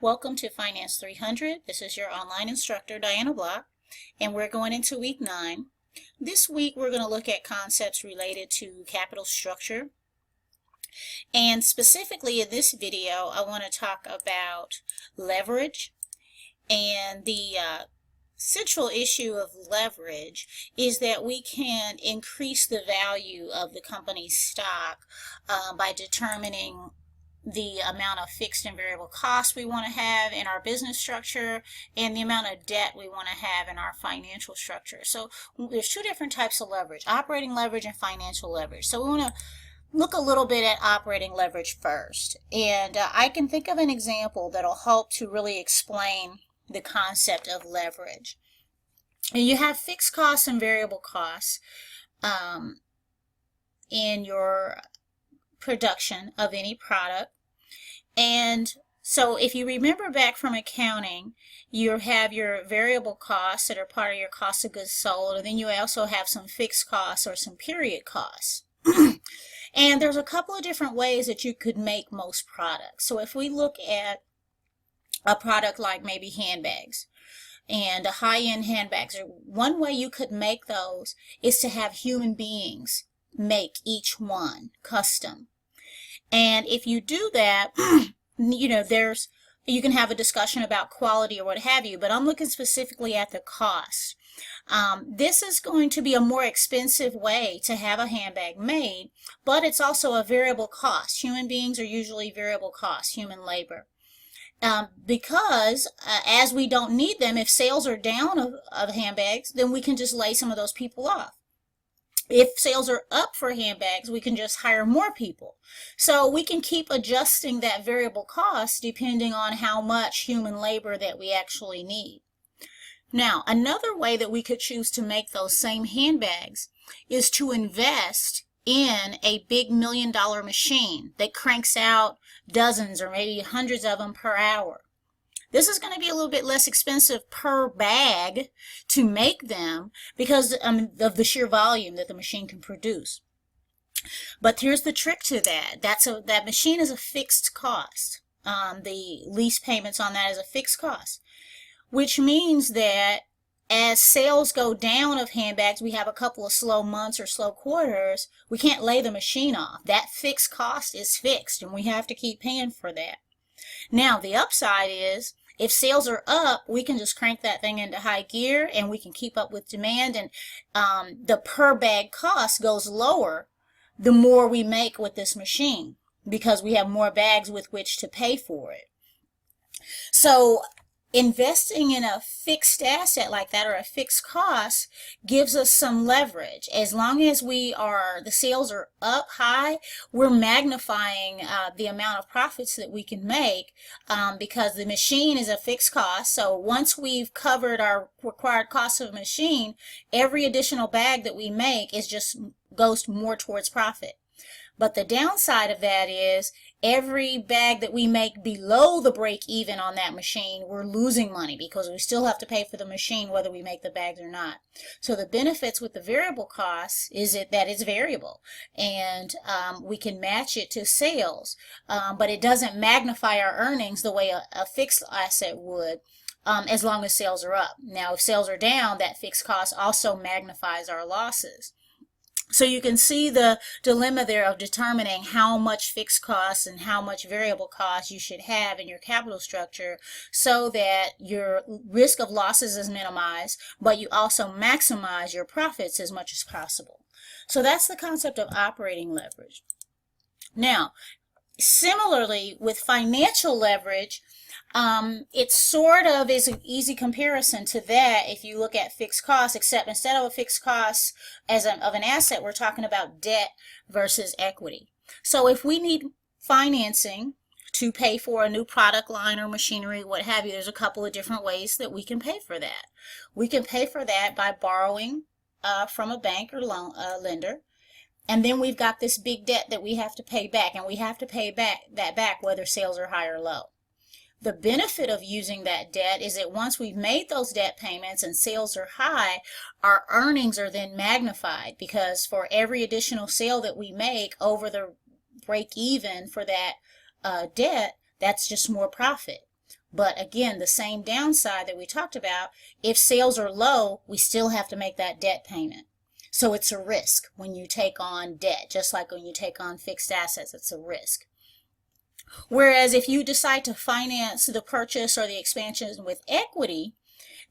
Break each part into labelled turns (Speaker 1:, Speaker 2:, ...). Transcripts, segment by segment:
Speaker 1: Welcome to Finance 300. This is your online instructor, Diana Block, and we're going into week 9. This week we're going to look at concepts related to capital structure. And specifically in this video, I want to talk about leverage. And the central issue of leverage is that we can increase the value of the company's stock by determining the amount of fixed and variable costs we want to have in our business structure and the amount of debt we want to have in our financial structure. So there's two different types of leverage: operating leverage and financial leverage. So we want to look a little bit at operating leverage first. And I can think of an example that'll help to really explain the concept of leverage. And you have fixed costs and variable costs in your production of any product. And so if you remember back from accounting, you have your variable costs that are part of your cost of goods sold, and then you also have some fixed costs or some period costs. And there's a couple of different ways that you could make most products. So if we look at a product like maybe handbags and high-end handbags, one way you could make those is to have human beings make each one custom. And if you do that, you can have a discussion about quality or what have you, but I'm looking specifically at the cost. This is going to be a more expensive way to have a handbag made, but it's also a variable cost. Human beings are usually variable costs, human labor. Because as we don't need them, if sales are down of handbags, then we can just lay some of those people off. If sales are up for handbags, we can just hire more people. So we can keep adjusting that variable cost depending on how much human labor that we actually need. Now, another way that we could choose to make those same handbags is to invest in a big $1 million machine that cranks out dozens or maybe hundreds of them per hour. This is going to be a little bit less expensive per bag to make them because of the sheer volume that the machine can produce. But here's the trick to that. That machine is a fixed cost. The lease payments on that is a fixed cost, which means that as sales go down of handbags, we have a couple of slow months or slow quarters, we can't lay the machine off. That fixed cost is fixed, and we have to keep paying for that. Now, the upside is, if sales are up, we can just crank that thing into high gear and we can keep up with demand, and the per bag cost goes lower the more we make with this machine because we have more bags with which to pay for it. So investing in a fixed asset like that or a fixed cost gives us some leverage. As long as the sales are up high, we're magnifying the amount of profits that we can make because the machine is a fixed cost. So once we've covered our required cost of a machine, every additional bag that we make goes more towards profit. But the downside of that is every bag that we make below the break even on that machine, we're losing money because we still have to pay for the machine whether we make the bags or not. So the benefits with the variable costs is that it's variable and we can match it to sales, but it doesn't magnify our earnings the way a fixed asset would. As long as sales are up. Now, if sales are down, that fixed cost also magnifies our losses. So you can see the dilemma there of determining how much fixed costs and how much variable costs you should have in your capital structure so that your risk of losses is minimized, but you also maximize your profits as much as possible. So that's the concept of operating leverage. Now, similarly with financial leverage, it sort of is an easy comparison to that if you look at fixed costs, except instead of a fixed cost of an asset, we're talking about debt versus equity. So if we need financing to pay for a new product line or machinery, what have you, there's a couple of different ways that we can pay for that. We can pay for that by borrowing from a bank or lender. And then we've got this big debt that we have to pay back, and we have to pay that back whether sales are high or low. The benefit of using that debt is that once we've made those debt payments and sales are high, our earnings are then magnified because for every additional sale that we make over the break even for that debt, that's just more profit. But again, the same downside that we talked about, if sales are low, we still have to make that debt payment. So it's a risk when you take on debt, just like when you take on fixed assets, it's a risk. Whereas if you decide to finance the purchase or the expansion with equity,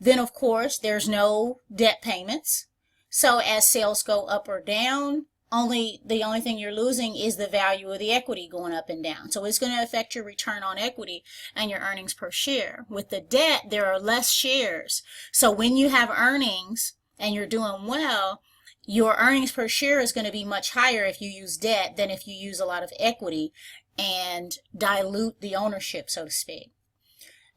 Speaker 1: then of course there's no debt payments. So as sales go up or down, the only thing you're losing is the value of the equity going up and down. So it's going to affect your return on equity and your earnings per share. With the debt, there are less shares. So when you have earnings and you're doing well, your earnings per share is going to be much higher if you use debt than if you use a lot of equity and dilute the ownership, so to speak.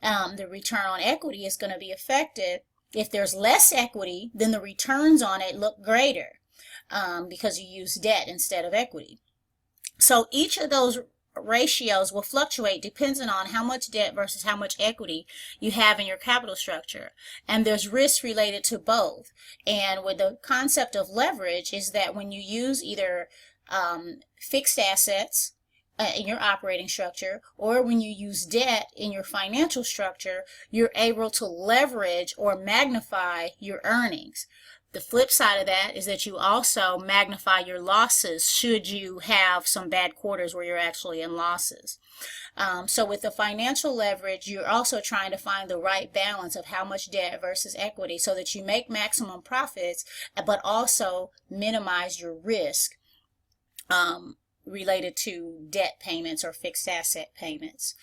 Speaker 1: The return on equity is going to be affected. If there's less equity, then the returns on it look greater because you use debt instead of equity. So each of those ratios will fluctuate depending on how much debt versus how much equity you have in your capital structure. And there's risk related to both. And with the concept of leverage is that when you use either fixed assets in your operating structure, or when you use debt in your financial structure, you're able to leverage or magnify your earnings. The flip side of that is that you also magnify your losses should you have some bad quarters where you're actually in losses. So with the financial leverage, you're also trying to find the right balance of how much debt versus equity so that you make maximum profits, but also minimize your risk related to debt payments or fixed asset payments.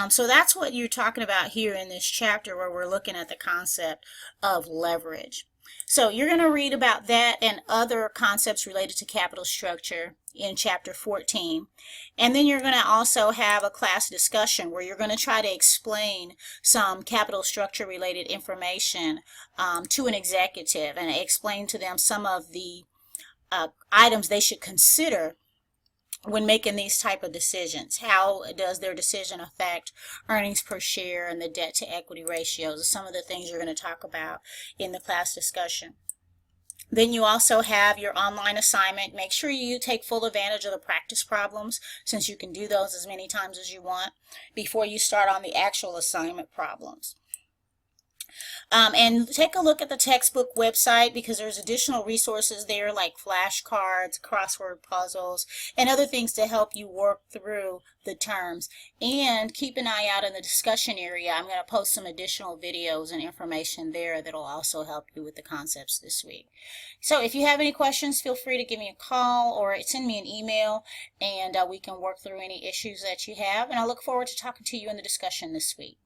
Speaker 1: So that's what you're talking about here in this chapter where we're looking at the concept of leverage. So you're going to read about that and other concepts related to capital structure in chapter 14. And then you're going to also have a class discussion where you're going to try to explain some capital structure related information to an executive and explain to them some of the items they should consider when making these type of decisions. How does their decision affect earnings per share and the debt to equity ratios? Some of the things you're going to talk about in the class discussion. Then you also have your online assignment. Make sure you take full advantage of the practice problems, since you can do those as many times as you want before you start on the actual assignment problems. And take a look at the textbook website because there's additional resources there like flashcards, crossword puzzles, and other things to help you work through the terms. And keep an eye out in the discussion area. I'm going to post some additional videos and information there that'll also help you with the concepts this week. So if you have any questions, feel free to give me a call or send me an email, and we can work through any issues that you have. And I look forward to talking to you in the discussion this week.